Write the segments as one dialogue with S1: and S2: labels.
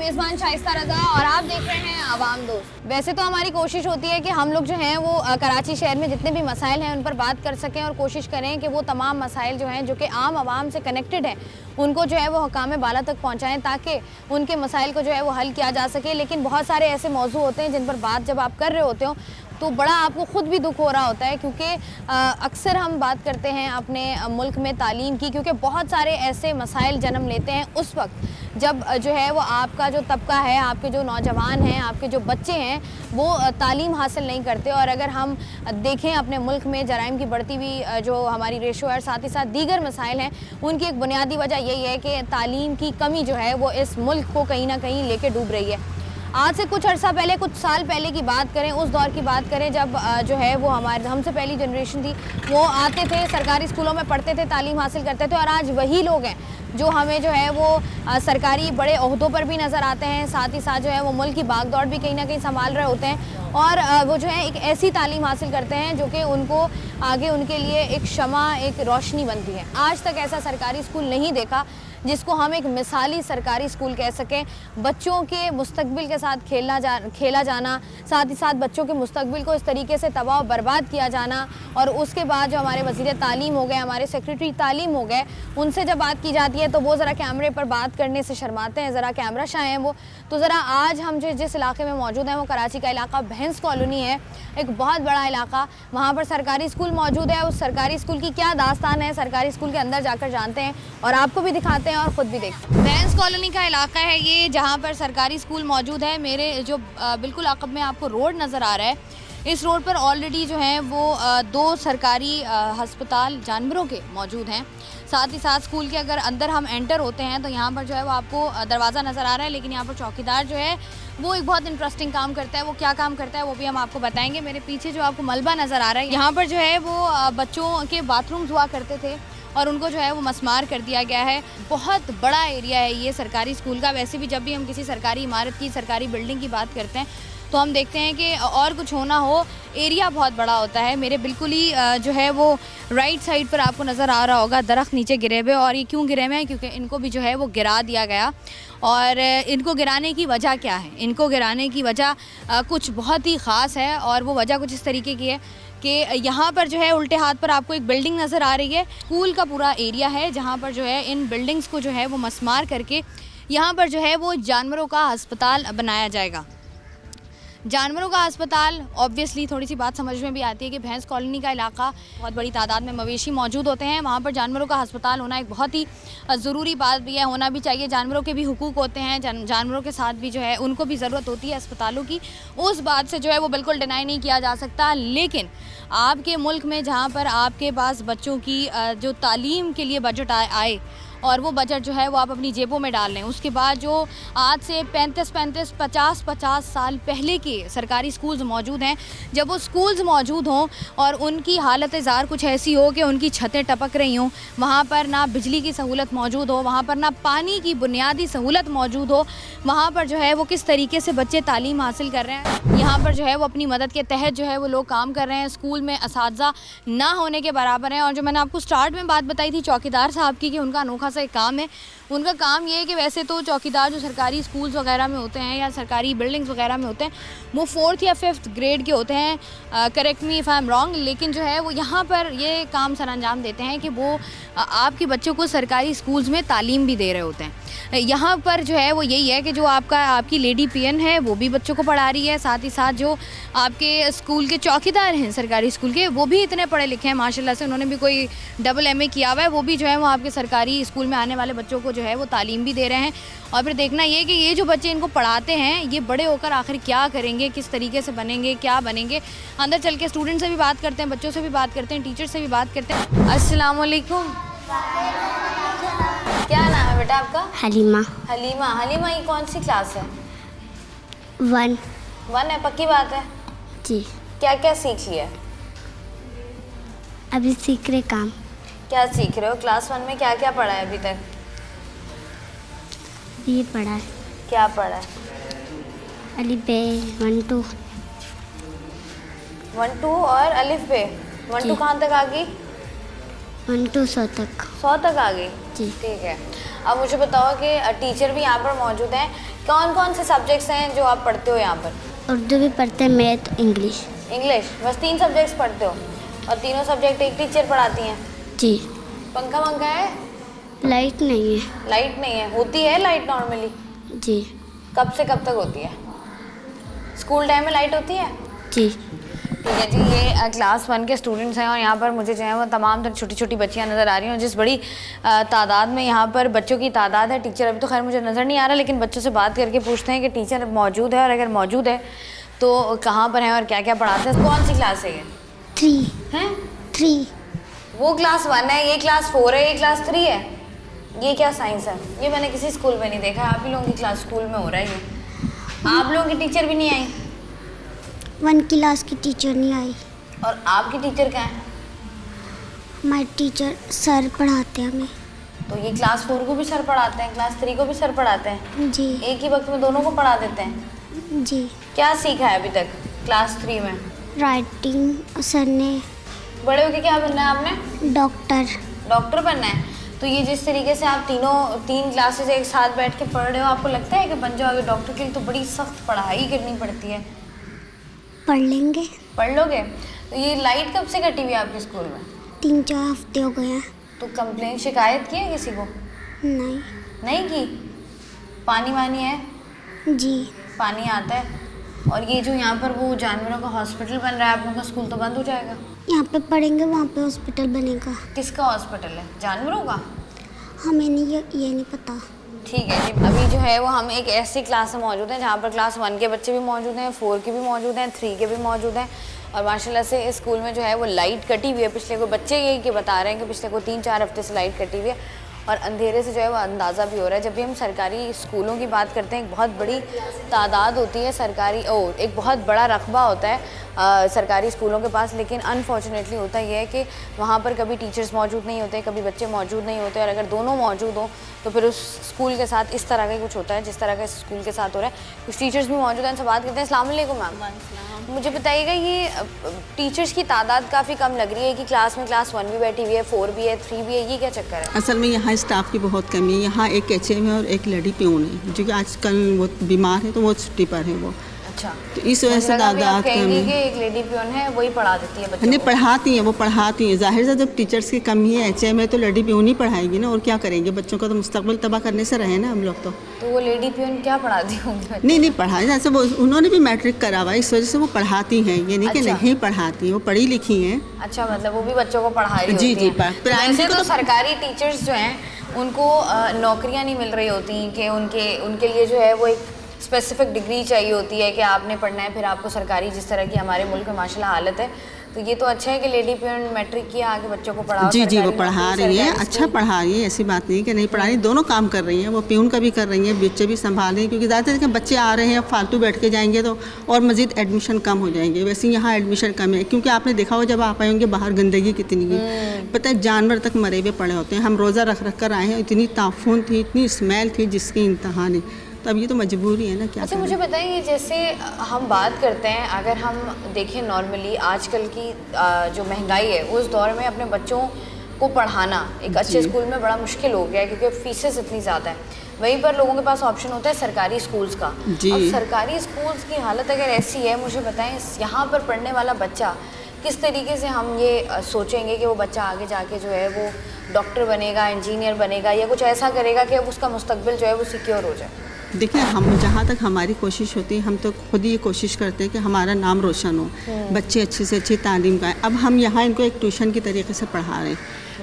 S1: मेज़बान शाइस्ता रज़ा और आप देख रहे हैं आवाम दोस्त। वैसे तो हमारी कोशिश होती है कि हम लोग जो हैं वो कराची शहर में जितने भी मसाइल हैं उन पर बात कर सकें और कोशिश करें कि वो तमाम मसाइल जो हैं जो कि आम आवाम से कनेक्टेड हैं उनको जो है वो हुकाम बाला तक पहुँचाएँ ताकि उनके मसाइल को जो है वो हल किया जा सके। लेकिन बहुत सारे ऐसे मौजू होते हैं जिन पर बात जब आप कर रहे होते हो तो बड़ा आपको ख़ुद भी दुख हो रहा होता है, क्योंकि अक्सर हम बात करते हैं अपने मुल्क में तालीम की, क्योंकि बहुत सारे ऐसे मसाइल जन्म लेते हैं उस वक्त जब जो है वो आपका जो तबका है, आपके जो नौजवान हैं, आपके जो बच्चे हैं वो तालीम हासिल नहीं करते। और अगर हम देखें अपने मुल्क में जराइम की बढ़ती हुई जो हमारी रेशो है और साथ ही साथ दीगर मसाइल हैं, उनकी एक बुनियादी वजह यही है कि तालीम की कमी जो है वो इस मुल्क को कहीं ना कहीं लेके डूब रही है। आज से कुछ अर्सा पहले, कुछ साल पहले की बात करें, उस दौर की बात करें जब जो है वो हमारे हमसे पहली जनरेशन थी, वो आते थे सरकारी स्कूलों में पढ़ते थे, तालीम हासिल करते थे, और आज वही लोग हैं जो हमें जो है वो सरकारी बड़े ओहदों पर भी नज़र आते हैं, साथ ही साथ जो है वो मुल्क की भागदौड़ भी कहीं ना कहीं संभाल रहे होते हैं और वो जो है एक ऐसी तालीम हासिल करते हैं जो कि उनको आगे उनके लिए एक शमा, एक रोशनी बनती है। आज तक ऐसा सरकारी स्कूल नहीं देखा जिसको हम एक मिसाली सरकारी स्कूल कह सकें। बच्चों के मुस्तकबिल के साथ खेला जाना, साथ ही साथ बच्चों के मुस्तकबिल को इस तरीके से तबाह बर्बाद किया जाना, और उसके बाद जो हमारे वज़ीर तालीम हो गए, हमारे सेक्रेटरी तालीम हो गए, उनसे जब बात की जाती है तो वो ज़रा कैमरे पर बात करने से शर्माते हैं, ज़रा कैमरा शाय हैं वो। तो ज़रा आज हम जिस इलाके में मौजूद हैं वो कराची का इलाका भैंस कॉलोनी है, एक बहुत बड़ा इलाका। वहाँ पर सरकारी स्कूल मौजूद है। उस सरकारी स्कूल की क्या दास्तान है, सरकारी स्कूल के अंदर जाकर जानते हैं और आपको भी दिखाते हैं और ख़ुद भी देखते हैं। भैंस कॉलोनी का इलाका है ये, जहाँ पर सरकारी स्कूल मौजूद है। मेरे जो बिल्कुल अक़ब में आपको रोड नज़र आ रहा है, इस रोड पर ऑलरेडी जो है वो 2 सरकारी हस्पताल जानवरों के मौजूद हैं। साथ ही साथ स्कूल के अगर अंदर हम एंटर होते हैं तो यहाँ पर जो है वो आपको दरवाज़ा नज़र आ रहा है, लेकिन यहाँ पर चौकीदार जो है वो एक बहुत इंटरेस्टिंग काम करता है। वो क्या काम करता है वो भी हम आपको बताएंगे। मेरे पीछे जो आपको मलबा नज़र आ रहा है, यहाँ पर जो है वो बच्चों के बाथरूम्स हुआ करते थे और उनको जो है वो मस्मार कर दिया गया है। बहुत बड़ा एरिया है ये सरकारी स्कूल का। वैसे भी जब भी हम किसी सरकारी इमारत की, सरकारी बिल्डिंग की बात करते हैं तो हम देखते हैं कि और कुछ होना हो, एरिया बहुत बड़ा होता है। मेरे बिल्कुल ही जो है वो राइट साइड पर आपको नज़र आ रहा होगा दरख्त नीचे गिरे हुए, और ये क्यों गिरे हुए हैं, क्योंकि इनको भी जो है वो गिरा दिया गया। और इनको गिराने की वजह क्या है? इनको गिराने की वजह कुछ बहुत ही ख़ास है, और वो वजह कुछ इस तरीके की है कि यहाँ पर जो है उल्टे हाथ पर आपको एक बिल्डिंग नज़र आ रही है। स्कूल का पूरा एरिया है जहाँ पर जो है इन बिल्डिंग्स को जो है वो मस्मार करके यहाँ पर जो है वो जानवरों का अस्पताल बनाया जाएगा। जानवरों का अस्पताल, ऑब्वियसली थोड़ी सी बात समझ में भी आती है कि भैंस कॉलोनी का इलाका, बहुत बड़ी तादाद में मवेशी मौजूद होते हैं, वहाँ पर जानवरों का अस्पताल होना एक बहुत ही ज़रूरी बात भी है, होना भी चाहिए। जानवरों के भी हुकूक होते हैं, जानवरों के साथ भी जो है उनको भी ज़रूरत होती है अस्पतालों की, उस बात से जो है वो बिल्कुल डिनाई नहीं किया जा सकता। लेकिन आपके मुल्क में जहाँ पर आपके पास बच्चों की जो तालीम के लिए बजट आए और वो बजट जो है वो आप अपनी जेबों में डाल लें, उसके बाद जो आज से 35-35, 50-50 साल पहले के सरकारी स्कूल्स मौजूद हैं, जब वो स्कूल्स मौजूद हों और उनकी हालत ज़ार कुछ ऐसी हो कि उनकी छतें टपक रही हों, वहाँ पर ना बिजली की सहूलत मौजूद हो, वहाँ पर ना पानी की बुनियादी सहूलत मौजूद हो, वहाँ पर जो है वो किस तरीके से बच्चे तालीम हासिल कर रहे हैं, यहाँ पर जो है वो अपनी मदद के तहत जो है वो लोग काम कर रहे हैं। स्कूल में असातिज़ा ना होने के बराबर हैं। और जो मैंने आपको स्टार्ट में बात बताई थी चौकीदार साहब की कि उनका अनोखा सा एक काम है, उनका काम ये है कि वैसे तो चौकीदार जो सरकारी स्कूल्स वगैरह में होते हैं या सरकारी बिल्डिंग्स वगैरह में होते हैं वो 4th या 5th ग्रेड के होते हैं, correct me if I am wrong, लेकिन जो है वो यहाँ पर ये काम सर अंजाम देते हैं कि वो आपके बच्चों को सरकारी स्कूल्स में तालीम भी दे रहे होते हैं। यहाँ पर जो है वो यही है कि जो आपकी लेडी पीएन है वो भी बच्चों को पढ़ा रही है, साथ ही साथ जो आपके स्कूल के चौकीदार हैं सरकारी स्कूल के, वो भी इतने पढ़े लिखे हैं माशाल्लाह से, उन्होंने भी कोई डबल MA किया हुआ है, वो भी जो है वो आपके सरकारी स्कूल में आने वाले बच्चों को जो है वो तालीम भी दे रहे हैं। और फिर देखना ये कि ये जो बच्चे इनको पढ़ाते हैं ये बड़े होकर आखिर क्या करेंगे, किस तरीके से बनेंगे, क्या बनेंगे। अंदर चल के स्टूडेंट से भी बात करते हैं, बच्चों से भी बात करते हैं, टीचर से भी बात करते हैं। अस्सलाम वालेकुम, क्या नाम है बेटा आपका?
S2: हलीमा।
S1: हलीमा, हलीमा ये कौन सी क्लास है?
S2: 1
S1: है, पक्की बात है
S2: जी।
S1: क्या क्या सीख लिया?
S2: अभी सीख रहे काम।
S1: क्या सीख रहे हो? क्लास 1 में क्या क्या पढ़ा है अभी तक?
S2: ये पढ़ा है।
S1: क्या पढ़ा है?
S2: अलिफ बे 1 2
S1: 1 2 और अलिफ बे 1 2 कहाँ तक आ गई?
S2: 1 2 100 तक।
S1: 100 तक आ गई
S2: जी।
S1: ठीक है। अब मुझे बताओ कि टीचर भी यहाँ पर मौजूद हैं, कौन कौन से सब्जेक्ट्स हैं जो आप पढ़ते हो यहाँ पर?
S2: उर्दू भी पढ़ते हैं, मैथ, इंग्लिश।
S1: इंग्लिश, बस 3 सब्जेक्ट्स पढ़ते हो और तीनों सब्जेक्ट एक टीचर पढ़ाती हैं?
S2: जी।
S1: पंखा वंखा है?
S2: लाइट नहीं है।
S1: लाइट नहीं है, होती है लाइट नॉर्मली?
S2: जी।
S1: कब से कब तक होती है? स्कूल टाइम में लाइट होती है?
S2: जी।
S1: ठीक है जी, ये क्लास 1 के स्टूडेंट्स हैं और यहाँ पर मुझे जो है वो तमाम तरह छोटी छोटी बच्चियाँ नज़र आ रही हैं। जिस बड़ी तादाद में यहाँ पर बच्चों की तादाद है, टीचर अभी तो खैर मुझे नज़र नहीं आ रहा, लेकिन बच्चों से बात करके पूछते हैं कि टीचर मौजूद है और अगर मौजूद है तो कहाँ पर है और क्या क्या पढ़ाते हैं। कौन सी क्लास है ये?
S2: 3
S1: हैं?
S2: 3।
S1: वो क्लास 1 है, ये क्लास 4 है, ये क्लास 3 है। ये क्या साइंस है? ये मैंने किसी स्कूल में नहीं देखा, आप ही लोगों की क्लास स्कूल में हो रहा है ये। आप लोगों की टीचर भी नहीं आई?
S2: 1 क्लास की टीचर नहीं आई।
S1: और आपकी टीचर कहाँ है?
S2: हमारे टीचर सर पढ़ाते हैं हमें।
S1: तो ये क्लास 4 को भी सर पढ़ाते हैं, क्लास 3 को भी सर पढ़ाते हैं?
S2: जी।
S1: एक ही वक्त में दोनों को पढ़ा देते हैं?
S2: जी।
S1: क्या सीखा है अभी तक क्लास 3 में?
S2: राइटिंग सर ने।
S1: बड़े होके क्या बनना है आपने?
S2: डॉक्टर।
S1: डॉक्टर बनना है। तो ये जिस तरीके से आप तीन क्लासेस एक साथ बैठ के पढ़ रहे हो, आपको लगता है कि बन जाओगे डॉक्टर? के लिए तो बड़ी सख्त पढ़ाई करनी पड़ती है।
S2: पढ़ लेंगे।
S1: पढ़ लोगे? तो ये लाइट कब से कटी हुई है आपके स्कूल में?
S2: 3-4 हफ्ते हो गए हैं।
S1: तो कंप्लेन शिकायत की है किसी को?
S2: नहीं।
S1: नहीं की? पानी वानी है?
S2: जी।
S1: पानी आता है। और ये जो यहाँ पर वो जानवरों का हॉस्पिटल बन रहा है, आप लोगों का स्कूल तो बंद हो जाएगा?
S2: यहाँ पे पढ़ेंगे, वहाँ पे हॉस्पिटल बनेगा।
S1: किसका हॉस्पिटल है? जानवरों का?
S2: हमें नहीं ये नहीं पता।
S1: ठीक है जी। अभी जो है वो हम एक ऐसी क्लास में मौजूद हैं जहाँ पर क्लास 1 के बच्चे भी मौजूद हैं, 4 के भी मौजूद हैं, 3 के भी मौजूद हैं। और माशाल्लाह से इस स्कूल में जो है वो लाइट कटी हुई है। पिछले को बच्चे यही कि बता रहे हैं कि पिछले को 3-4 हफ्ते से लाइट कटी हुई है और अंधेरे से जो है वो अंदाज़ा भी हो रहा है। जब भी हम सरकारी स्कूलों की बात करते हैं, एक बहुत बड़ी तादाद होती है सरकारी, एक बहुत बड़ा रकबा होता है सरकारी स्कूलों के पास, लेकिन अनफॉर्चुनेटली होता ये है कि वहाँ पर कभी टीचर्स मौजूद नहीं होते, कभी बच्चे मौजूद नहीं होते, और अगर दोनों मौजूद हों तो फिर उस स्कूल के साथ इस तरह का कुछ होता है जिस तरह का इस स्कूल के साथ हो रहा है। कुछ टीचर्स भी मौजूद हैं, उनसे बात करते हैं। अस्सलाम वालेकुम मैम, मुझे बताइएगा ये टीचर्स की तादाद काफ़ी कम लग रही है कि क्लास में क्लास 1 भी बैठी हुई है, 4 भी है, 3 भी है, ये क्या चक्कर है?
S3: असल में यहाँ स्टाफ की बहुत कमी है। यहाँ एक HM है और एक लेडी प्यून है, जो कि आजकल वो बीमार है तो वो छुट्टी पर है वो।
S1: अच्छा,
S3: तो इस वजह से तादाद कम है।
S1: कि एक लेडी प्यून है, वही पढ़ा देती है बच्चों
S3: नहीं,
S1: को?
S3: पढ़ाती हैं, वो पढ़ाती हैं। जाहिर से जब टीचर्स की कमी है, HM है, तो लेडी प्यून ही पढ़ाएगी ना, और क्या करेंगे? बच्चों का तो मुस्तकबिल तबाह करने से रहे ना हम लोग। तो
S1: वो लेडी प्यून क्या पढ़ाती होंगी?
S3: नहीं पढ़ाई, जैसे वो उन्होंने भी मैट्रिक करा हुआ है, इस वजह से वो पढ़ाती हैं। ये नहीं कि
S1: अच्छा।
S3: नहीं पढ़ाती, वो पढ़ी लिखी हैं।
S1: अच्छा, मतलब वो भी बच्चों को पढ़ा रही
S3: जी,
S1: होती
S3: जी,
S1: हैं।
S3: प्राइमरी
S1: तो सरकारी टीचर्स जो हैं उनको नौकरियां नहीं मिल रही होती कि उनके लिए जो है वो एक स्पेसिफिक डिग्री चाहिए होती है कि आपने पढ़ना है, फिर आपको सरकारी, जिस तरह की हमारे मुल्क में माशाल्लाह हालत है। तो ये तो अच्छा है कि लेडी प्यून मैट्रिक किया, आगे बच्चों को पढ़ाओ।
S3: जी, वो पढ़ा रही है, अच्छा पढ़ा रही है, ऐसी बात नहीं कि नहीं पढ़ा रही। दोनों काम कर रही हैं, वो प्यून का भी कर रही हैं, बच्चे भी संभाल रही हैं, क्योंकि ज़्यादातर बच्चे आ रहे हैं, फालतू बैठ के जाएंगे तो और मज़ीद एडमिशन कम हो जाएंगे। वैसे यहाँ एडमिशन कम है, क्योंकि आपने देखा हो जब आप आए होंगे बाहर गंदगी कितनी है, पता है जानवर तक मरे हुए पड़े होते हैं। हम रोज़ा रख कर आए हैं, इतनी ताफून थी, इतनी स्मेल थी जिसकी इंतहा नहीं। तो अब ये तो मजबूरी है ना, क्या?
S1: अच्छा, मुझे बताइए, जैसे हम बात करते हैं, अगर हम देखें नॉर्मली आजकल की जो महंगाई है उस दौर में अपने बच्चों को पढ़ाना एक अच्छे स्कूल में बड़ा मुश्किल हो गया है, क्योंकि फीसेस इतनी ज़्यादा है। वहीं पर लोगों के पास ऑप्शन होता है सरकारी स्कूल्स का। अब सरकारी स्कूल्स की हालत अगर ऐसी है, मुझे बताएं यहाँ पर पढ़ने वाला बच्चा किस तरीके से हम ये सोचेंगे कि वो बच्चा आगे जाके जो है वो डॉक्टर बनेगा, इंजीनियर बनेगा, या कुछ ऐसा करेगा कि अब उसका मुस्तकबिल जो है वो सिक्योर हो जाए?
S3: देखिए, हम जहाँ तक हमारी कोशिश होती है, हम तो खुद ही ये कोशिश करते हैं कि हमारा नाम रोशन हो, बच्चे अच्छे से अच्छी तालीम पाएँ। अब हम यहाँ इनको एक ट्यूशन की तरीके से पढ़ा रहे हैं,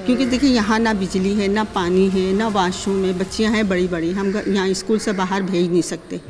S3: क्योंकि देखिए यहाँ ना बिजली है, ना पानी है, ना वाशरूम है, बच्चियाँ हैं बड़ी बड़ी, हम यहाँ स्कूल से बाहर भेज नहीं सकते,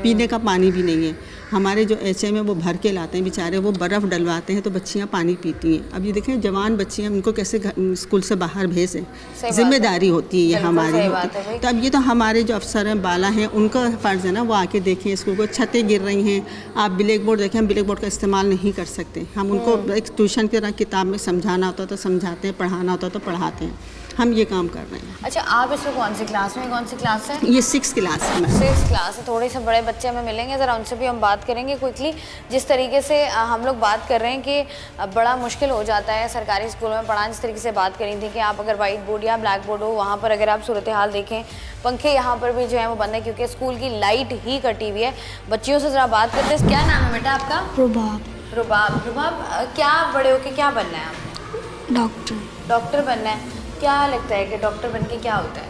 S3: पीने का पानी भी नहीं है। हमारे जो HM है वो भर के लाते हैं बेचारे, वो बर्फ़ डलवाते हैं तो बच्चियाँ पानी पीती हैं। अब ये देखें जवान बच्चियाँ, उनको कैसे स्कूल से बाहर भेजें, जिम्मेदारी होती है ये हमारी होती है। तो अब ये तो हमारे जो अफसर हैं, बाला हैं, उनका फ़र्ज़ है ना, वो आके देखें स्कूल को। छतें गिर रही हैं, आप ब्लैक बोर्ड देखें, हम ब्लैक बोर्ड का इस्तेमाल नहीं कर सकते। हम उनको एक ट्यूशन की तरह किताब में समझाना होता तो समझाते हैं, पढ़ाना होता तो पढ़ाते हैं। हम ये काम कर रहे हैं।
S1: अच्छा, आप इसमें कौन सी क्लास में, कौन सी क्लास है?
S3: ये 6 क्लास है मैम।
S1: 6 क्लास है। थोड़े से बड़े बच्चे हमें मिलेंगे, ज़रा उनसे भी हम बात करेंगे क्विकली। जिस तरीके से हम लोग बात कर रहे हैं कि बड़ा मुश्किल हो जाता है सरकारी स्कूल में पढ़ाना। जिस तरीके से बात करी थी कि आप अगर वाइट बोर्ड या ब्लैक बोर्ड हो, वहाँ पर अगर आप सूरत हाल देखें, पंखे यहाँ पर भी जो है वो बंद है क्योंकि स्कूल की लाइट ही कटी हुई है। बच्चियों से ज़रा बात करते हैं। क्या नाम है बेटा आपका?
S2: रुबाब।
S1: रुबाब। रुबाब, क्या बड़े होके क्या बनना है आप?
S2: डॉक्टर।
S1: डॉक्टर बनना है। क्या लगता है कि डॉक्टर बन के क्या होता है?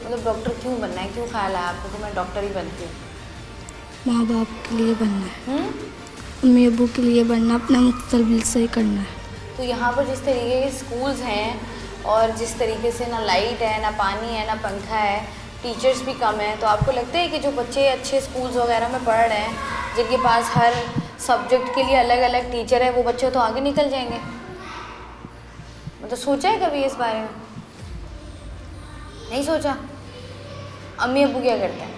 S1: मतलब डॉक्टर क्यों बनना है, क्यों ख्याल है आपको कि मैं डॉक्टर ही बनती हूँ?
S2: माँ बाप के लिए बनना है,
S1: हम्म?
S2: मम्मी अबू के लिए बनना, अपना मुस्तकबिल सही करना है।
S1: तो यहाँ पर जिस तरीके के स्कूल्स हैं और जिस तरीके से ना लाइट है, ना पानी है, ना पंखा है, टीचर्स भी कम हैं, तो आपको लगता है कि जो बच्चे अच्छे स्कूल्स वगैरह में पढ़ रहे हैं, जिनके पास हर सब्जेक्ट के लिए अलग अलग टीचर है, वो बच्चे तो आगे निकल जाएंगे? मतलब सोचा है कभी इस बारे में? नहीं सोचा? अम्मी अब्बू क्या करते हैं?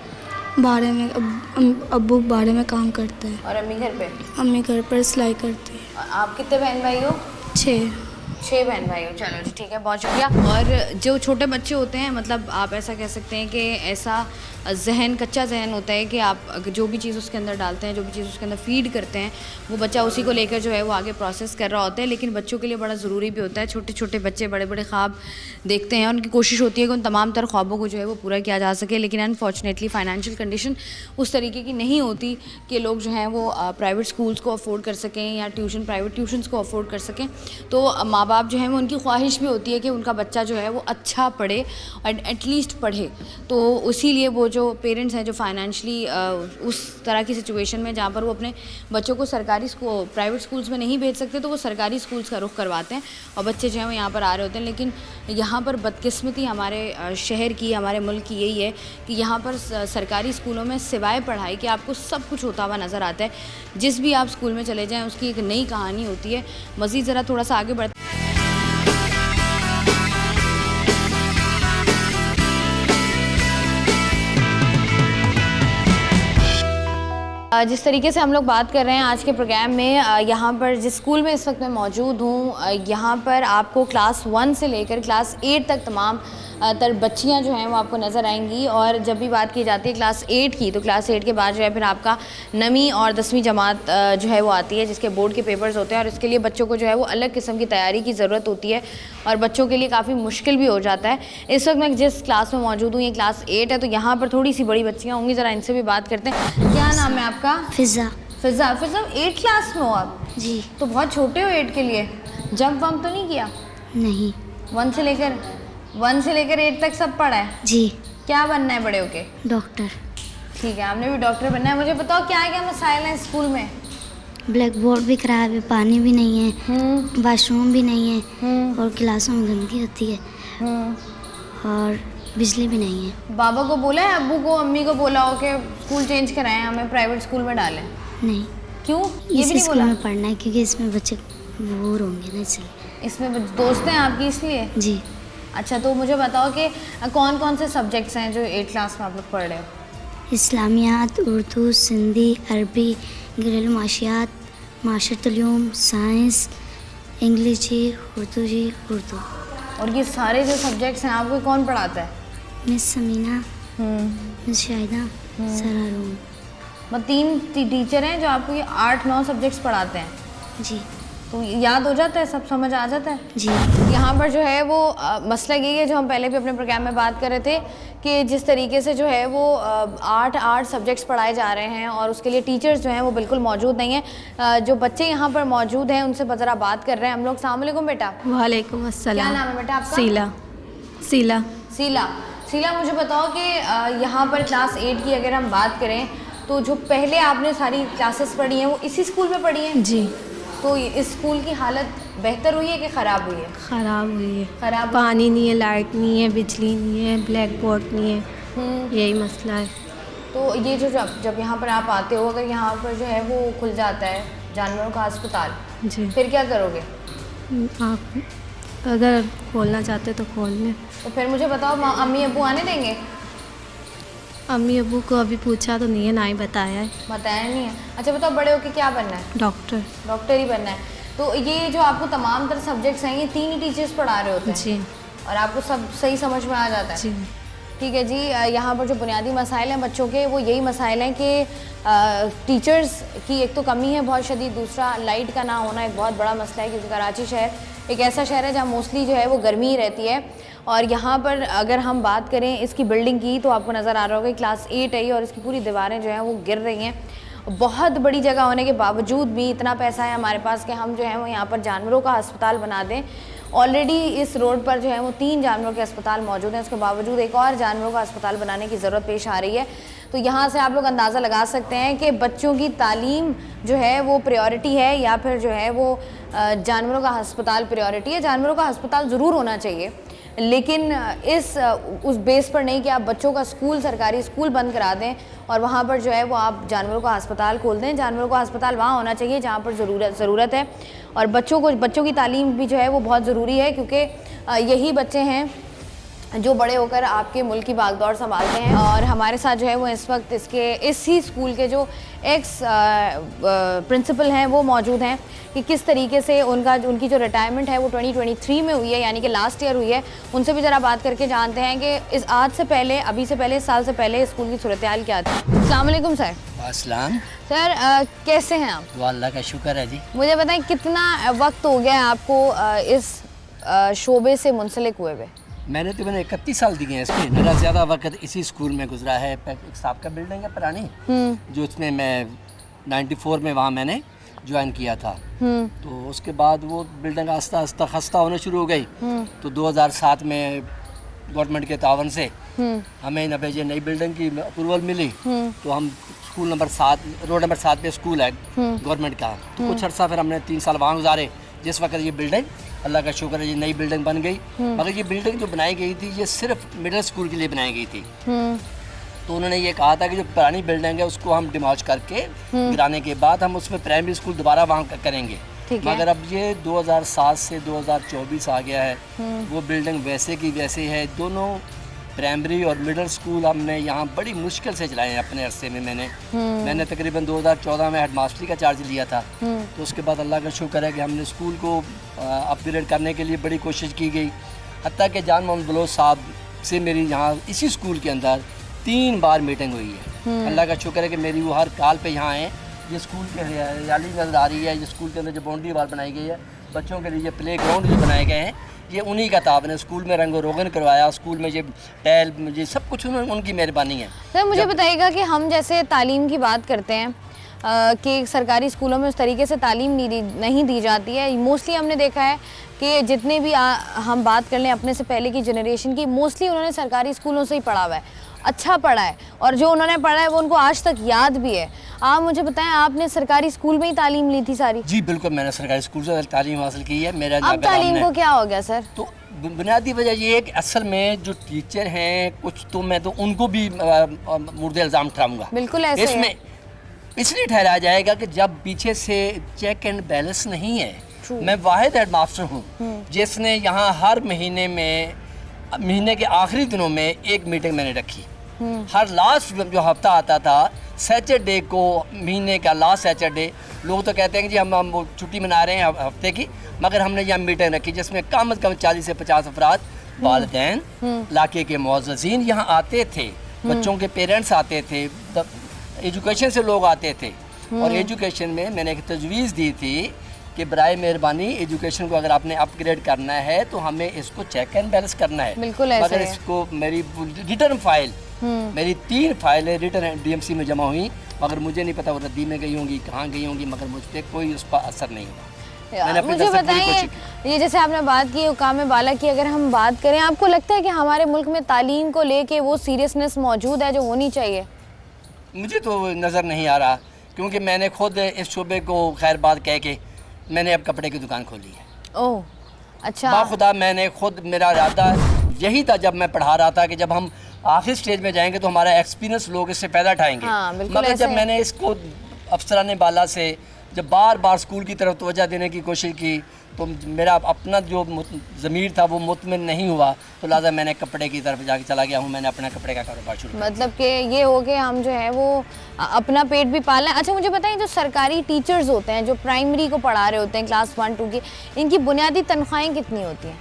S2: बारे में अब्बू बारे में काम करते हैं
S1: और अम्मी घर पे?
S2: अम्मी घर पर सिलाई करती है।
S1: और आप कितने बहन भाई हो?
S2: 6
S1: बहन भाई हो। चलो जी, ठीक है, बहुत शुक्रिया। और जो छोटे बच्चे होते हैं, मतलब आप ऐसा कह सकते हैं कि ऐसा जहन, कच्चा जहन होता है कि आप जो भी चीज़ उसके अंदर डालते हैं, जो भी चीज़ उसके अंदर फीड करते हैं, वो बच्चा उसी को लेकर जो है वो आगे प्रोसेस कर रहा होता है। लेकिन बच्चों के लिए बड़ा ज़रूरी भी होता है। छोटे छोटे बच्चे बड़े बड़े ख्वाब देखते हैं, उनकी कोशिश होती है कि उन तमाम तर ख्वाबों को जो है वो पूरा किया जा सके। लेकिन अनफॉर्चुनेटली फ़ाइनेंशियल कंडीशन उस तरीके की नहीं होती कि लोग जो हैं वो प्राइवेट स्कूल्स को अफोर्ड कर सकें या प्राइवेट ट्यूशन्स को अफोर्ड कर सकें। तो माँ बाप जो हैं वो, उनकी ख्वाहिश भी होती है कि उनका बच्चा जो है वो अच्छा पढ़े और एटलीस्ट पढ़े। तो इसीलिए वो जो पेरेंट्स हैं जो फाइनेंशली उस तरह की सिचुएशन में जहाँ पर वो अपने बच्चों को प्राइवेट स्कूल्स में नहीं भेज सकते, तो वो सरकारी स्कूल्स का रुख करवाते हैं और बच्चे जो हैं वो यहाँ पर आ रहे होते हैं। लेकिन यहाँ पर बदकिस्मती हमारे शहर की, हमारे मुल्क की यही है कि यहाँ पर सरकारी स्कूलों में सिवाय पढ़ाई के आपको सब कुछ होता हुआ नज़र आता है। जिस भी आप स्कूल में चले जाएँ उसकी एक नई कहानी होती है। मज़ीद ज़रा थोड़ा सा आगे बढ़ते जिस तरीके से हम लोग बात कर रहे हैं आज के प्रोग्राम में, यहाँ पर जिस स्कूल में इस वक्त मैं मौजूद हूँ, यहाँ पर आपको क्लास 1 से लेकर क्लास 8 तक तमाम तर बच्चियाँ जो हैं वो आपको नज़र आएंगी। और जब भी बात की जाती है क्लास 8 की, तो क्लास 8 के बाद जो है फिर आपका 9वीं और 10वीं जमात जो है वो आती है, जिसके बोर्ड के पेपर्स होते हैं। और इसके लिए बच्चों को जो है वो अलग किस्म की तैयारी की ज़रूरत होती है और बच्चों के लिए काफ़ी मुश्किल भी हो जाता है। इस वक्त मैं जिस क्लास में मौजूद हूँ, ये क्लास 8 है, तो यहाँ पर थोड़ी सी बड़ी बच्चियाँ होंगी, ज़रा इनसे भी बात करते हैं। क्या नाम है आपका?
S2: फिज़ा।
S1: फिज़ा। फिज़ा, 8 क्लास में हो आप?
S2: जी।
S1: तो बहुत छोटे हो 8 के लिए। जंप वंप तो नहीं किया?
S2: नहीं।
S1: 1 से लेकर 8 तक सब पढ़ा है?
S2: जी।
S1: क्या बनना है बड़े होके?
S2: डॉक्टर।
S1: ठीक है, आपने भी डॉक्टर बनना है। मुझे बताओ क्या क्या मसाइल हैं स्कूल में?
S2: ब्लैक बोर्ड भी खराब है, पानी भी नहीं है, वाशरूम भी नहीं है, और क्लासों में गंदगी होती है, और बिजली भी नहीं है।
S1: बाबा को बोला है, अब्बू को, अम्मी को बोला हो कि स्कूल चेंज कराएं, हमें प्राइवेट स्कूल में डालें?
S2: नहीं।
S1: क्यों? ये भी
S2: इसी
S1: नहीं
S2: स्कूल
S1: बोला?
S2: में पढ़ना है क्योंकि इसमें बच्चे बोर होंगे ना, इसलिए।
S1: इसमें दोस्त हैं आपकी इसलिए?
S2: जी।
S1: अच्छा, तो मुझे बताओ कि कौन कौन से सब्जेक्ट्स हैं जो 8 क्लास में आप लोग पढ़ रहे हो?
S2: इस्लामियात, उर्दू, सिंधी, अरबी, घरेलू माशियात, माशरतुल उलूम, साइंस, इंग्लिश जी, उर्दू।
S1: और ये सारे जो सब्जेक्ट्स हैं आपको कौन पढ़ाता है?
S2: Miss Samina, miss Shahida, sir Haroon.
S1: मतलब 3 टीचर हैं जो आपको ये 8-9 सब्जेक्ट्स पढ़ाते हैं?
S2: जी।
S1: तो याद हो जाता है, सब समझ आ जाता है?
S2: जी।
S1: यहाँ पर जो है वो मसला यही है जो हम पहले भी अपने प्रोग्राम में बात कर रहे थे कि जिस तरीके से जो है वो 8 सब्जेक्ट्स पढ़ाए जा रहे हैं और उसके लिए टीचर्स जो हैं वो बिल्कुल मौजूद नहीं हैं। जो बच्चे यहाँ पर मौजूद हैं उनसे ज़रा बात कर रहे हैं हम लोग। अस्सलाम वालेकुम बेटा।
S4: वालेकुम अस्सलाम।
S1: क्या नाम है बेटा आपका? सीला, मुझे बताओ कि यहाँ पर क्लास 8 की अगर हम बात करें तो जो पहले आपने सारी क्लासेस पढ़ी हैं वो इसी स्कूल में पढ़ी हैं?
S4: जी।
S1: तो इस स्कूल की हालत बेहतर हुई है कि ख़राब हुई है?
S4: ख़राब हुई है।
S1: ख़राब।
S4: पानी नहीं है, लाइट नहीं है, बिजली नहीं है, ब्लैक बोर्ड नहीं है, यही मसला है।
S1: तो ये जो जब यहाँ पर आप आते हो, अगर यहाँ पर जो है वो खुल जाता है जानवरों का अस्पताल,
S4: जी,
S1: फिर क्या करोगे?
S4: आप अगर खोलना चाहते तो खोल लें।
S1: तो फिर मुझे बताओ, अम्मी अब्बू आने देंगे?
S4: अम्मी अब्बू को अभी पूछा तो नहीं है, ना ही बताया है।
S1: बताया नहीं है? अच्छा बताओ, बड़े होके क्या बनना है?
S4: डॉक्टर।
S1: डॉक्टर ही बनना है। तो ये जो आपको तमाम तरह सब्जेक्ट्स हैं, ये 3 ही टीचर्स पढ़ा रहे होते हैं
S4: जी
S1: और आपको सब सही समझ में आ जाता है?
S4: जी।
S1: ठीक है जी। यहाँ पर जो बुनियादी मसाइल हैं बच्चों के, वो यही मसाइल हैं कि टीचर्स की एक तो कमी है बहुत शदीद, दूसरा लाइट का ना होना एक बहुत बड़ा मसला है, क्योंकि कराची शहर एक ऐसा शहर है जहाँ मोस्टली जो है वो गर्मी रहती है। और यहाँ पर अगर हम बात करें इसकी बिल्डिंग की, तो आपको नज़र आ रहा होगा क्लास 8 है और इसकी पूरी दीवारें जो हैं वो गिर रही हैं। बहुत बड़ी जगह होने के बावजूद भी इतना पैसा है हमारे पास कि हम जो है वो यहाँ पर जानवरों का अस्पताल बना दें। ऑलरेडी इस रोड पर जो है वो 3 जानवरों के अस्पताल मौजूद हैं, उसके बावजूद एक और जानवरों का अस्पताल बनाने की ज़रूरत पेश आ रही है। तो यहाँ से आप लोग अंदाज़ा लगा सकते हैं कि बच्चों की तालीम जो है वो प्रायोरिटी है या फिर जो है वो जानवरों का अस्पताल प्रायोरिटी है। जानवरों का अस्पताल ज़रूर होना चाहिए, लेकिन उस बेस पर नहीं कि आप बच्चों का स्कूल, सरकारी स्कूल बंद करा दें और वहाँ पर जो है वो आप जानवरों का अस्पताल खोल दें। जानवरों का अस्पताल वहाँ होना चाहिए जहाँ पर ज़रूरत है। और बच्चों की तालीम भी जो है वो बहुत ज़रूरी है, क्योंकि यही बच्चे हैं जो बड़े होकर आपके मुल्क की भागदौड़ संभालते हैं। और हमारे साथ जो है वो इस वक्त इसी स्कूल के जो एक्स प्रिंसिपल हैं वो मौजूद हैं कि किस तरीके से उनकी जो रिटायरमेंट है वो 2023 में हुई है, यानी कि लास्ट ईयर हुई है। उनसे भी ज़रा बात करके जानते हैं कि इस साल से पहले स्कूल की सूरत हाल क्या थी। अस्सलाम वालेकुम सर।
S5: अस्सलाम।
S1: सर कैसे हैं आप?
S5: तो अल्लाह का शुक्र है जी।
S1: मुझे बताएं कितना वक्त हो गया आपको इस शोबे से मुंसलिक हुए हुए?
S5: मैंने 31 साल दिए हैं इसमें। मेरा ज़्यादा वक्त इसी स्कूल में गुजरा है। एक साहब बिल्डिंग है पुरानी, जो उसमें मैं 94 में वहाँ मैंने ज्वाइन किया था। तो उसके बाद वो बिल्डिंग आस्ता आस्ता खस्ता होने शुरू हो गई। तो 2007 में गवर्नमेंट के तावन से हमें नबेजे नई बिल्डिंग की अप्रूवल मिली। तो हम स्कूल नंबर 7, रोड नंबर 7 पे स्कूल है गवर्नमेंट का। तो कुछ अर्सा फिर हमने 3 साल वहाँ गुजारे, जिस वक्त ये बिल्डिंग, अल्लाह का शुक्र है, ये नई बिल्डिंग बन गई। मगर ये बिल्डिंग जो बनाई गई थी ये सिर्फ मिडिल स्कूल के लिए बनाई गई थी। तो उन्होंने ये कहा था कि जो पुरानी बिल्डिंग है उसको हम डिमॉलिश करके गिराने के बाद हम उसमें प्राइमरी स्कूल दोबारा वहाँ करेंगे। मगर अब ये 2007 से 2024 आ गया है, वो बिल्डिंग वैसे की वैसे है। दोनों प्राइमरी और मिडिल स्कूल हमने यहाँ बड़ी मुश्किल से चलाए हैं अपने अरसे में। मैंने तकरीबन 2014 में हेडमास्टरी का चार्ज लिया था। तो उसके बाद अल्लाह का शुक्र है कि हमने स्कूल को अपग्रेड करने के लिए बड़ी कोशिश की गई। हत्ता कि जान मोहम्मद बलोच साहब से मेरी यहाँ इसी स्कूल के अंदर 3 बार मीटिंग हुई है। अल्लाह का शुक्र है कि मेरी वो हर कॉल पे यहाँ आए। ये स्कूल के हरियाली नज़र आ रही है, ये स्कूल के अंदर जो बाउंड्री वाल बनाई गई है, बच्चों के लिए प्ले ग्राउंड जो बनाए गए हैं, ये उन्हीं का ताब ने स्कूल में रंगो रोगन करवाया। स्कूल में ये टैल, ये सब कुछ उनकी मेहरबानी है।
S1: सर मुझे बताइएगा कि हम जैसे तालीम की बात करते हैं कि सरकारी स्कूलों में उस तरीके से तालीम नहीं दी जाती है। मोस्टली हमने देखा है कि जितने भी हम बात कर लें अपने से पहले की जनरेशन की, मोस्टली उन्होंने सरकारी स्कूलों से ही पढ़ा हुआ है, अच्छा पढ़ा है, और जो उन्होंने पढ़ा है वो उनको आज तक याद भी है। आप मुझे बताएं, आपने सरकारी स्कूल में ही तालीम ली थी सारी?
S5: जी बिल्कुल, मैंने सरकारी स्कूल से तालीम हासिल की है। मेरा
S1: अब तालीम को क्या हो गया सर?
S5: तो बुनियादी वजह ये है कि असल में जो टीचर हैं कुछ, तो मैं तो उनको भी मुर्दे इल्ज़ाम ठहराऊंगा।
S1: बिल्कुल ऐसे
S5: इसमें इसलिए ठहराया जाएगा कि जब पीछे से चेक एंड बैलेंस नहीं है। मैं वाहिद हेडमास्टर हूँ जिसने यहाँ हर महीने के आखिरी दिनों में एक मीटिंग मैंने रखी। हर लास्ट जो हफ्ता आता था, सैटरडे को, महीने का लास्ट सैटरडे, लोग तो कहते हैं कि जी हम वो छुट्टी मना रहे हैं हफ्ते की, मगर हमने यहाँ मीटिंग रखी जिसमें कम से कम 40 से 50 अफराद, वालिदैन, इलाके के मुअज़्ज़िज़ीन यहाँ आते थे, बच्चों के पेरेंट्स आते थे, एजुकेशन से लोग आते थे। और एजुकेशन में मैंने एक तजवीज़ दी थी कि बराए मेहरबानी एजुकेशन को अगर आपने अपग्रेड करना है तो हमें इसको चेक एंड बैलेंस करना है।
S1: बिल्कुल ऐसे
S5: मगर इसको मेरी रिटर्न फाइल, मेरी 3 फाइलें रिटर्न DMC में जमा हुई, मगर मुझे नहीं पता वो रद्दी में गई होंगी, कहाँ गई होंगी, मगर मुझ पर कोई उस पर असर नहीं हुआ।
S1: मुझे बताइए, ये जैसे आपने बात की हुकाम बाला की, अगर हम बात करें, आपको लगता है कि हमारे मुल्क में तालीम को लेके वो सीरियसनेस मौजूद है जो होनी चाहिए?
S5: मुझे तो नज़र नहीं आ रहा, क्योंकि मैंने खुद इस शोबे को खैर बात कह के मैंने अब कपड़े की दुकान खोली है। ओह अच्छा। बाखुदा मैंने खुद, मेरा इरादा यही था जब मैं पढ़ा रहा था कि जब हम आखिरी स्टेज में जाएंगे तो हमारा एक्सपीरियंस लोग इससे फ़ायदा उठाएंगे। मगर जब मैंने इसको अफसरान बाला से जब बार बार स्कूल की तरफ तवज्जो देने की कोशिश की तो मेरा अपना जो ज़मीर था वो मुतमिन नहीं हुआ, तो लिहाजा मैंने कपड़े की तरफ जाके चला गया हूँ। मैंने अपना कपड़े का कारोबार शुरू किया।
S1: मतलब कि ये हो गया हम जो है वो अपना पेट भी पाल रहे हैं। अच्छा मुझे बताएं, जो सरकारी टीचर्स होते हैं जो प्राइमरी को पढ़ा रहे होते हैं क्लास 1-2 की, इनकी बुनियादी तनख्वाहें कितनी होती हैं?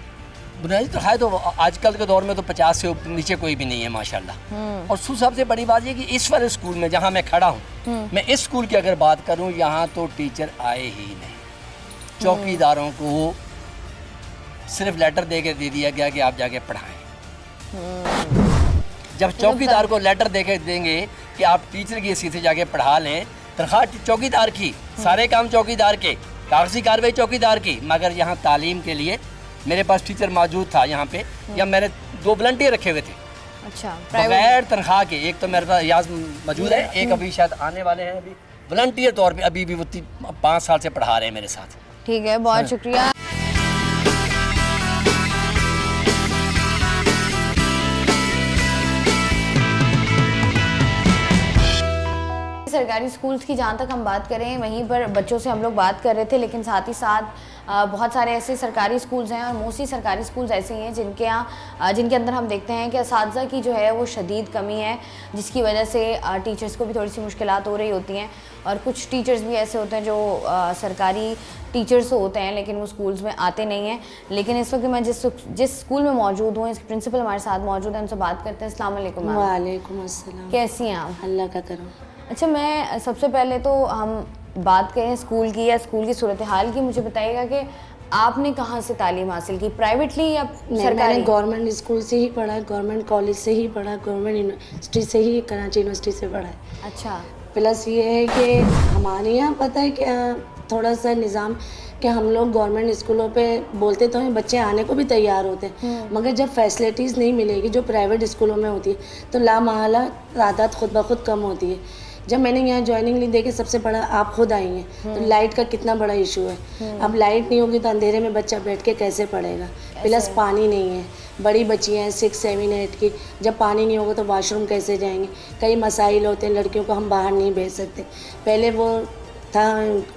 S5: बुनियादी तनख्वाह तो आजकल के दौर में तो 50 से नीचे कोई भी नहीं है माशाल्लाह। और सबसे बड़ी बात ये कि इस वाले स्कूल में जहाँ मैं खड़ा हूँ, मैं इस स्कूल की अगर बात करूँ, यहाँ तो टीचर आए ही नहीं। चौकीदारों को सिर्फ लेटर दे दिया गया कि आप जाके पढ़ाएं। जब चौकीदार को लेटर दे के देंगे कि आप टीचर की हैसियत से जाके पढ़ा लें, तनख्वाह चौकीदार की, सारे काम चौकीदार के, कागजी कार्रवाई चौकीदार की, मगर यहाँ तालीम के लिए मेरे पास टीचर मौजूद था यहाँ पे, या मैंने 2 वॉलंटियर रखे हुए थे।
S1: अच्छा,
S5: बगैर तनख्वाह के। एक तो मेरे पास रियाज मौजूद है, एक अभी शायद आने वाले हैं, अभी वॉलंटियर तौर पे अभी भी वो 5 साल से पढ़ा रहे हैं मेरे साथ।
S1: ठीक है, बहुत शुक्रिया। सरकारी स्कूल्स की जहाँ तक हम बात करें, वहीं पर बच्चों से हम लोग बात कर रहे थे, लेकिन साथ ही साथ बहुत सारे ऐसे सरकारी स्कूल्स हैं और मोस्टली सरकारी स्कूल्स ऐसे ही हैं जिनके अंदर हम देखते हैं कि असातिज़ा की जो है वो शदीद कमी है, जिसकी वजह से टीचर्स को भी थोड़ी सी मुश्किलात हो रही होती हैं। और कुछ टीचर्स भी ऐसे होते हैं जो सरकारी टीचर्स होते हैं लेकिन वो स्कूल्स में आते नहीं हैं। लेकिन इस वक्त मैं जिस स्कूल में मौजूद हूँ, इसके प्रिंसिपल हमारे साथ मौजूद हैं, उनसे बात करते हैं। अस्सलाम वालेकुम मैम।
S6: वालेकुम अस्सलाम।
S1: कैसी हैं आप?
S6: अल्लाह का करम।
S1: अच्छा, मैं सबसे पहले तो हम बात करें स्कूल की या स्कूल की सूरत हाल की। मुझे बताइएगा कि आपने कहाँ से तालीम हासिल की, प्राइवेटली या सरकारी?
S6: मैंने गवर्नमेंट स्कूल से ही पढ़ा, गवर्नमेंट कॉलेज से ही पढ़ा, गवर्नमेंट यूनिवर्सिटी से ही, कराची यूनिवर्सिटी से पढ़ा है।
S1: अच्छा।
S6: प्लस ये है कि हमारे यहाँ पता है क्या थोड़ा सा निज़ाम कि हम लोग गवर्नमेंट स्कूलों पे बोलते तो हैं, बच्चे आने को भी तैयार होते हैं, मगर जब फैसिलिटीज़ नहीं मिलेगी जो प्राइवेट स्कूलों में होती है तो लामहला तादाद खुद ब खुद कम होती है। जब मैंने यहाँ ज्वाइनिंग ली, देखे सबसे बड़ा आप खुद आई हैं तो लाइट का कितना बड़ा इशू है। अब लाइट नहीं होगी तो अंधेरे में बच्चा बैठ के कैसे पढ़ेगा। प्लस पानी नहीं है, बड़ी बच्चियाँ हैं 6, 7, 8 की, जब पानी नहीं होगा तो वाशरूम कैसे जाएंगे। कई मसाइल होते हैं, लड़कियों को हम बाहर नहीं भेज सकते। पहले वो था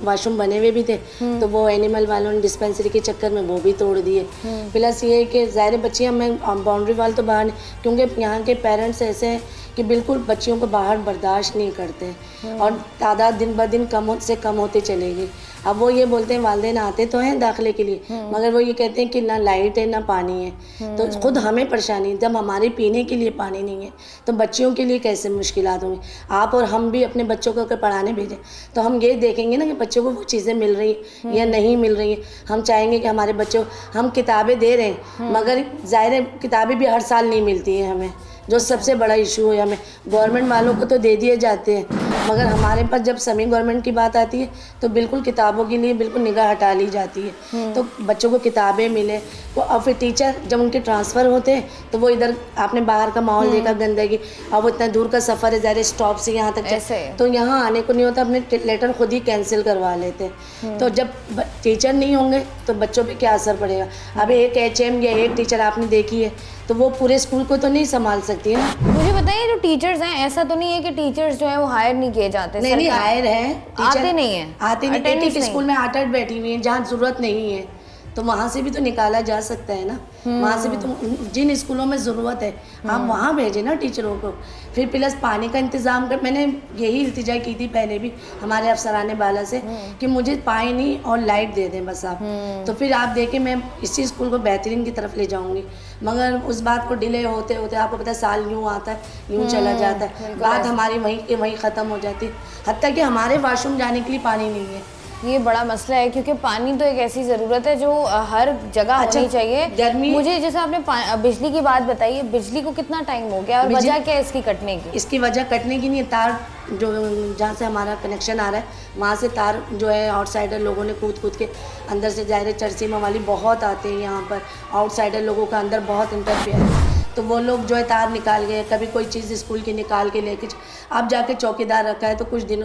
S6: वाशरूम बने हुए भी थे तो वो एनिमल वालों ने डिस्पेंसरी के चक्कर में वो भी तोड़ दिए। प्लस ये है कि ज़ाहिर बच्चियाँ मैं बाउंड्री वाल तो बाहर नहीं, क्योंकि यहाँ के पेरेंट्स ऐसे हैं कि बिल्कुल बच्चियों को बाहर बर्दाश्त नहीं करते और तादाद दिन ब दिन कम होते चलेगी। अब वो ये बोलते हैं, वालिदैन आते तो हैं दाखिले के लिए, मगर वो ये कहते हैं कि ना लाइट है ना पानी है, तो खुद हमें परेशानी। जब हमारे पीने के लिए पानी नहीं है तो बच्चियों के लिए कैसे मुश्किलात होंगी। आप और हम भी अपने बच्चों को अगर पढ़ाने भेजें तो हम ये देखेंगे ना कि बच्चों को वो चीज़ें मिल रही हैं या नहीं मिल रही हैं। हम चाहेंगे कि हमारे बच्चों, हम किताबें दे रहे हैं मगर ज़ाहिर है किताबें भी हर साल नहीं मिलती हैं हमें, जो सबसे बड़ा इशू है। हमें गवर्नमेंट वालों को तो दे दिए जाते हैं, मगर हमारे पास जब सेमी गवर्नमेंट की बात आती है तो बिल्कुल किताबों के लिए बिल्कुल निगाह हटा ली जाती है। तो बच्चों को किताबें मिले वो, और फिर टीचर जब उनके ट्रांसफ़र होते हैं तो वो इधर आपने बाहर का माहौल देखा, गंदगी, और वो इतना दूर का सफ़र है ज़्यादा स्टॉप से यहाँ तक, तो यहाँ आने को नहीं होता, अपने लेटर खुद ही कैंसिल करवा लेते हैं। तो जब टीचर नहीं होंगे तो बच्चों पे क्या असर पड़ेगा। अब एक HM या एक टीचर आपने देखी है तो वो पूरे स्कूल को तो नहीं संभाल सकती है ना।
S1: मुझे बताइए, जो टीचर्स हैं, ऐसा तो नहीं है कि टीचर्स जो है वो हायर नहीं किए जाते?
S6: नहीं, हायर है,
S1: आते नहीं है,
S6: आते नहीं। एक स्कूल में 8 बैठी हुई हैं जहाँ ज़रूरत नहीं है तो वहाँ से भी तो निकाला जा सकता है ना। वहाँ से भी तो, जिन स्कूलों में ज़रूरत है आप वहाँ भेजें ना टीचरों को। फिर प्लस पानी का इंतज़ाम कर, मैंने यही इल्तिजा की थी पहले भी हमारे अफसराने बाला से कि मुझे पानी और लाइट दे दें बस आप। तो फिर आप देखें मैं इसी स्कूल को बेहतरीन की तरफ ले जाऊँगी, मगर उस बात को डिले होते होते आपको पता है साल यूँ आता है यूँ चला जाता है, बात हमारी वहीं के वहीं ख़त्म हो जाती है। हत्ता कि हमारे वाशरूम जाने के लिए पानी नहीं है।
S1: ये बड़ा मसला है, क्योंकि पानी तो एक ऐसी ज़रूरत है जो हर जगह होनी चाहिए।
S6: गर्मी,
S1: मुझे जैसे आपने बिजली की बात बताई, बिजली को कितना टाइम हो गया और वजह क्या है इसकी कटने की?
S6: इसकी वजह कटने की नहीं है, तार जो जहाँ से हमारा कनेक्शन आ रहा है वहाँ से तार जो है आउटसाइडर लोगों ने कूद के अंदर से, ज़ाहिर चरसी मवाली बहुत आते हैं यहाँ पर, आउटसाइडर लोगों का अंदर बहुत इंटरफेयर है, तो वो लोग जो है तार निकाल गए, कभी कोई चीज़ स्कूल की निकाल के लेके अब जाके चौकीदार रखा है तो कुछ दिन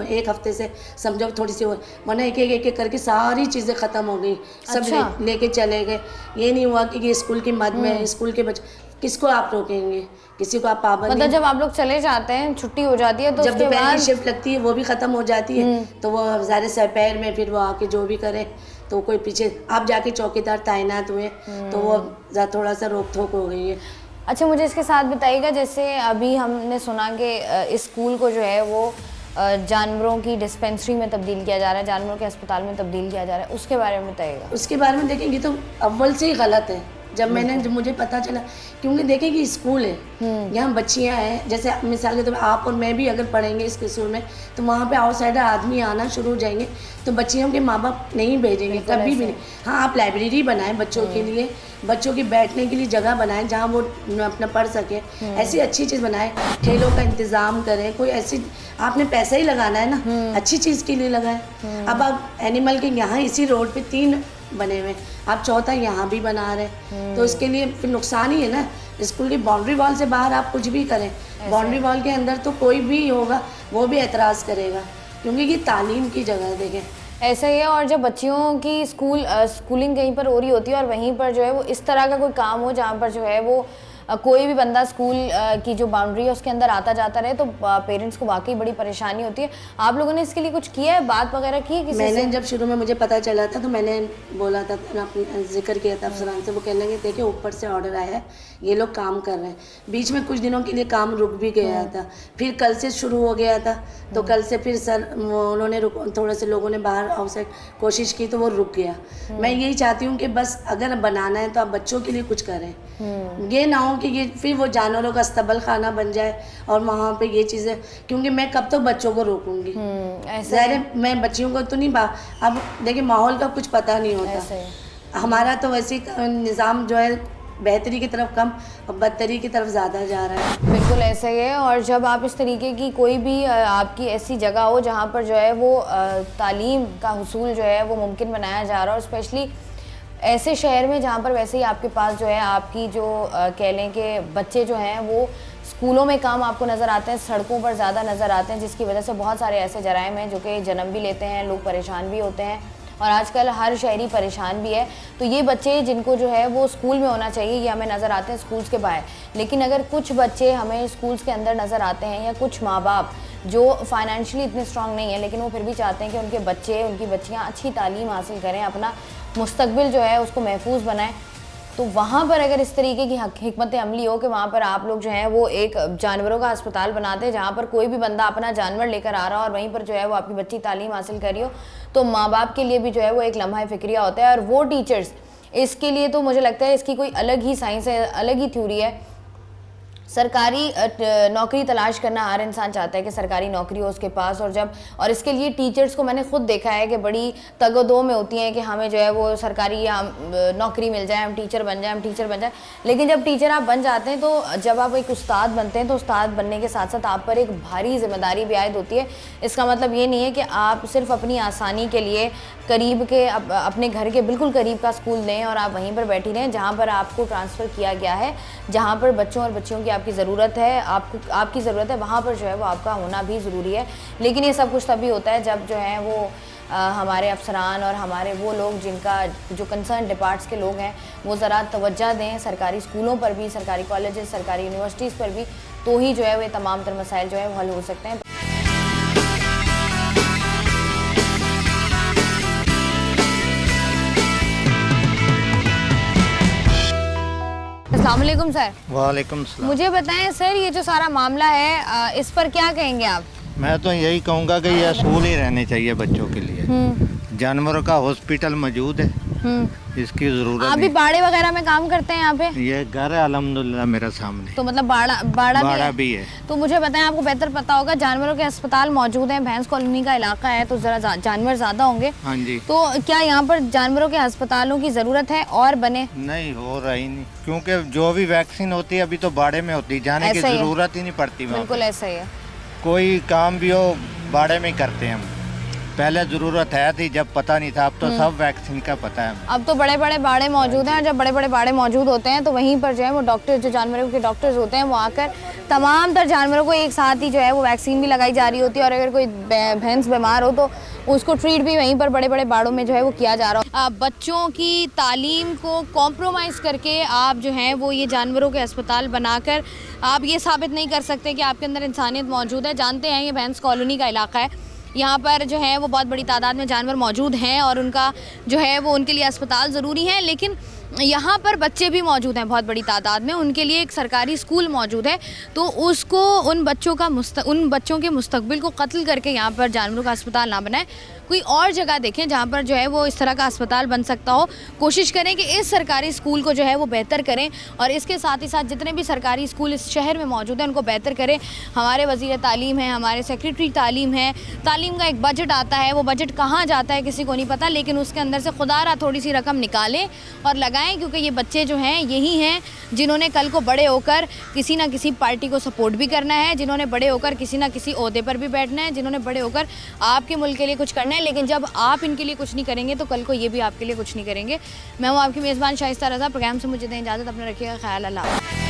S6: 1 हफ्ते से समझो थोड़ी सी हो, वरना एक करके सारी चीज़ें ख़त्म हो गई, सब लेके चले गए। ये नहीं हुआ कि ये स्कूल की मद में स्कूल के बच्चे किसको आप रोकेंगे, किसी को आप पाबंद
S1: मतलब जब आप लोग चले जाते हैं, छुट्टी हो जाती है तो
S6: जब
S1: उसके
S6: दोपहर
S1: बाद
S6: की शिफ्ट लगती है वो भी ख़त्म हो जाती है, तो वो ज़ाहिर से पैर में फिर वो आके जो भी करे, तो कोई पीछे आप जाके चौकीदार तैनात हुए तो वो थोड़ा सा रोक टोक हो गई है।
S1: अच्छा, मुझे इसके साथ बताइएगा, जैसे अभी हमने सुना कि इस स्कूल को जो है वो जानवरों की डिस्पेंसरी में तब्दील किया जा रहा है, जानवरों के अस्पताल में तब्दील किया जा रहा है, उसके बारे में बताइएगा।
S6: उसके बारे में देखेंगे तो अव्वल से ही गलत है। जब मुझे पता चला, क्योंकि देखें कि स्कूल है, यहाँ बच्चियाँ हैं, जैसे मिसाल के तौर पर आप और मैं भी अगर पढ़ेंगे इस स्कूल में, तो वहाँ पे आउटसाइडर आदमी आना शुरू हो जाएंगे, तो बच्चियों के माँ बाप नहीं भेजेंगे कभी भी नहीं। हाँ, आप लाइब्रेरी बनाएं बच्चों के लिए, बच्चों की बैठने के लिए जगह बनाएं जहाँ वो अपना पढ़ सके, ऐसी अच्छी चीज़ बनाएं, खेलों का इंतज़ाम करें, कोई ऐसी आपने पैसा ही लगाना है ना, अच्छी चीज़ के लिए लगाएं। अब आप एनिमल के यहाँ इसी रोड पे 3 बने हुए, आप चौथा यहाँ भी बना रहे, तो इसके लिए फिर नुकसान ही है ना। स्कूल की बाउंड्री वॉल से बाहर आप कुछ भी करें, बाउंड्री वॉल के अंदर तो कोई भी होगा वो भी एतराज़ करेगा, क्योंकि ये तालीम की जगह है। देखें
S1: ऐसा ही है, और जब बच्चियों की स्कूलिंग कहीं पर हो रही होती है और वहीं पर जो है वो इस तरह का कोई काम हो जहाँ पर जो है वो कोई भी बंदा स्कूल की जो बाउंड्री है उसके अंदर आता जाता रहे, तो पेरेंट्स को वाकई बड़ी परेशानी होती है। आप लोगों ने इसके लिए कुछ किया है, बात वगैरह की है किसी
S6: मैंने
S1: से?
S6: जब शुरू में मुझे पता चला था तो मैंने बोला था, अपने जिक्र किया था अफसरान से, वो कहने लगे देखिए ऊपर से ऑर्डर आया है, ये लोग काम कर रहे हैं। बीच में कुछ दिनों के लिए काम रुक भी गया था, फिर कल से शुरू हो गया था, तो कल से फिर सर उन्होंने थोड़े से लोगों ने बाहर आउटसाइड कोशिश की तो वो रुक गया। मैं यही चाहती हूँ कि बस अगर बनाना है तो आप बच्चों के लिए कुछ करें, ये ना हो कि ये फिर वो जानवरों का अस्तबल खाना बन जाए और वहाँ पे ये चीज़ें, क्योंकि मैं कब तक बच्चों को रोकूंगी। ज़ाहिर मैं बच्चियों को तो नहीं अब देखिए माहौल का कुछ पता नहीं होता, हमारा तो वैसे निज़ाम जो है बेहतरी की तरफ कम और बदतरी की तरफ ज़्यादा जा रहा है।
S1: बिल्कुल ऐसा ही है, और जब आप इस तरीके की कोई भी आपकी ऐसी जगह हो जहाँ पर जो है वो तालीम का हुसूल जो है वो मुमकिन बनाया जा रहा है, और स्पेशली ऐसे शहर में जहाँ पर वैसे ही आपके पास जो है आपकी जो कह लें कि बच्चे जो हैं वो स्कूलों में काम आपको नज़र आते हैं, सड़कों पर ज़्यादा नज़र आते हैं, जिसकी वजह से बहुत सारे ऐसे जराइम हैं जो कि जन्म भी लेते हैं, लोग परेशान भी होते हैं, और आजकल हर शहरी परेशान भी है। तो ये बच्चे जिनको जो है वो स्कूल में होना चाहिए, ये हमें नज़र आते हैं स्कूल्स के बाहर। लेकिन अगर कुछ बच्चे हमें स्कूल्स के अंदर नज़र आते हैं, या कुछ माँ बाप जो फाइनेंशियली इतने स्ट्रांग नहीं है लेकिन वो फिर भी चाहते हैं कि उनके बच्चे, उनकी बच्चियाँ अच्छी तालीम हासिल करें, अपना मुस्तकबिल जो है उसको महफूज बनाएं, तो वहाँ पर अगर इस तरीके की हिकमत अमली हो कि वहाँ पर आप लोग जो हैं वो एक जानवरों का अस्पताल बनाते हैं जहाँ पर कोई भी बंदा अपना जानवर लेकर आ रहा हो और वहीं पर जो है वो आपकी बच्ची तालीम हासिल कर रही हो, तो माँ बाप के लिए भी जो है वो एक लम्हा फ़िक्रिया होता है। और वो टीचर्स, इसके लिए तो मुझे लगता है इसकी कोई अलग ही साइंस है, अलग ही थ्योरी है। सरकारी नौकरी तलाश करना हर इंसान चाहता है कि सरकारी नौकरी हो उसके पास, और इसके लिए टीचर्स को मैंने खुद देखा है कि बड़ी तगदो में होती हैं कि हमें जो है वो सरकारी नौकरी मिल जाए, हम टीचर बन जाए। लेकिन जब टीचर आप बन जाते हैं तो जब आप एक उस्ताद बनते हैं तो उस्ताद बनने के साथ साथ आप पर एक भारी जिम्मेदारी भी आयद होती है। इसका मतलब ये नहीं है कि आप सिर्फ अपनी आसानी के लिए करीब के अपने घर के बिल्कुल करीब का स्कूल दें और आप वहीं पर बैठी रहें जहाँ पर आपको ट्रांसफ़र किया गया है, जहाँ पर बच्चों और बच्चियों की आपकी ज़रूरत है, आपकी ज़रूरत है, वहाँ पर जो है वो आपका होना भी ज़रूरी है। लेकिन ये सब कुछ तभी होता है जब जो है वो हमारे अफसरान और हमारे वो लोग जिनका जो कंसर्न डिपार्ट्स के लोग हैं वो ज़रा तवज्जो दें सरकारी स्कूलों पर भी, सरकारी कॉलेजेस, सरकारी यूनिवर्सिटीज़ पर भी, तो ही जो है वो तमाम तर मसाइल जो है वो हल हो सकते हैं। अस्सलाम वालेकुम सर।
S7: वालेकुम सलाम।
S1: मुझे बताएं सर, ये जो सारा मामला है इस पर क्या कहेंगे आप?
S7: मैं तो यही कहूँगा कि ये स्कूल ही रहने चाहिए बच्चों के लिए। जानवरों का हॉस्पिटल मौजूद है, इसकी जरूरत
S1: आप भी बाड़े वगैरह में काम करते हैं यहाँ पे?
S7: ये घर है अल्हम्दुलिल्लाह मेरा सामने।
S1: तो मतलब बाड़ा
S7: भी है।
S1: तो मुझे बताएं, आपको बेहतर पता होगा, जानवरों के अस्पताल मौजूद हैं, भैंस कॉलोनी का इलाका है तो जरा जानवर ज्यादा होंगे।
S7: हाँ जी।
S1: तो क्या यहाँ पर जानवरों के अस्पतालों की जरूरत है और बने?
S7: नहीं, हो रहा ही नहीं, क्योंकि जो भी वैक्सीन होती है अभी तो बाड़े में होती है, जाने की जरूरत ही नहीं पड़ती।
S1: बिल्कुल ऐसा ही है,
S7: कोई काम भी हो बाड़े में करते हैं हम। पहले ज़रूरत है थी जब पता नहीं था, अब तो सब वैक्सीन का पता है।
S1: अब तो बड़े बड़े बाड़े मौजूद हैं, और जब बड़े बड़े बाड़े मौजूद होते हैं तो वहीं पर जो है वो डॉक्टर, जो जानवरों के डॉक्टर्स होते हैं, वो आकर तमाम तर जानवरों को एक साथ ही जो है वो वैक्सीन भी लगाई जा रही होती है। और अगर कोई भैंस बीमार हो तो उसको ट्रीट भी वहीं पर बड़े बड़े बाड़ों में जो है वो किया जा रहा है। बच्चों की तालीम को कॉम्प्रोमाइज़ करके आप जो हैं वो ये जानवरों के अस्पताल बनाकर आप ये साबित नहीं कर सकते कि आपके अंदर इंसानियत मौजूद है। जानते हैं ये बैंस कॉलोनी का इलाका है, यहाँ पर जो है वो बहुत बड़ी तादाद में जानवर मौजूद हैं और उनका जो है वो उनके लिए अस्पताल ज़रूरी है, लेकिन यहाँ पर बच्चे भी मौजूद हैं बहुत बड़ी तादाद में, उनके लिए एक सरकारी स्कूल मौजूद है। तो उसको उन बच्चों के मुस्तकबिल को कत्ल करके यहाँ पर जानवरों का अस्पताल ना बनाएं, कोई और जगह देखें जहाँ पर जो है वो इस तरह का अस्पताल बन सकता हो। कोशिश करें कि इस सरकारी स्कूल को जो है वो बेहतर करें और इसके साथ ही साथ जितने भी सरकारी स्कूल इस शहर में मौजूद हैं उनको बेहतर करें। हमारे वज़ीर तालीम हैं, हमारे सेक्रेटरी तालीम है, तालीम का एक बजट आता है, वो बजट कहाँ जाता है किसी को नहीं पता, लेकिन उसके अंदर से खुदारा थोड़ी सी रकम निकालें और लगाएं, क्योंकि ये बच्चे जो हैं यही हैं जिन्होंने कल को बड़े होकर किसी ना किसी पार्टी को सपोर्ट भी करना है, जिन्होंने बड़े होकर किसी ना किसी ओहदे पर भी बैठना है, जिन्होंने बड़े होकर आपके मुल्क के लिए कुछ करना है। लेकिन जब आप इनके लिए कुछ नहीं करेंगे तो कल को ये भी आपके लिए कुछ नहीं करेंगे। मैं हूँ आपकी मेज़बान शाइस्ता रज़ा। प्रोग्राम से मुझे दें इजाज़त, अपना रखिएगा ख्याल। अल्लाह।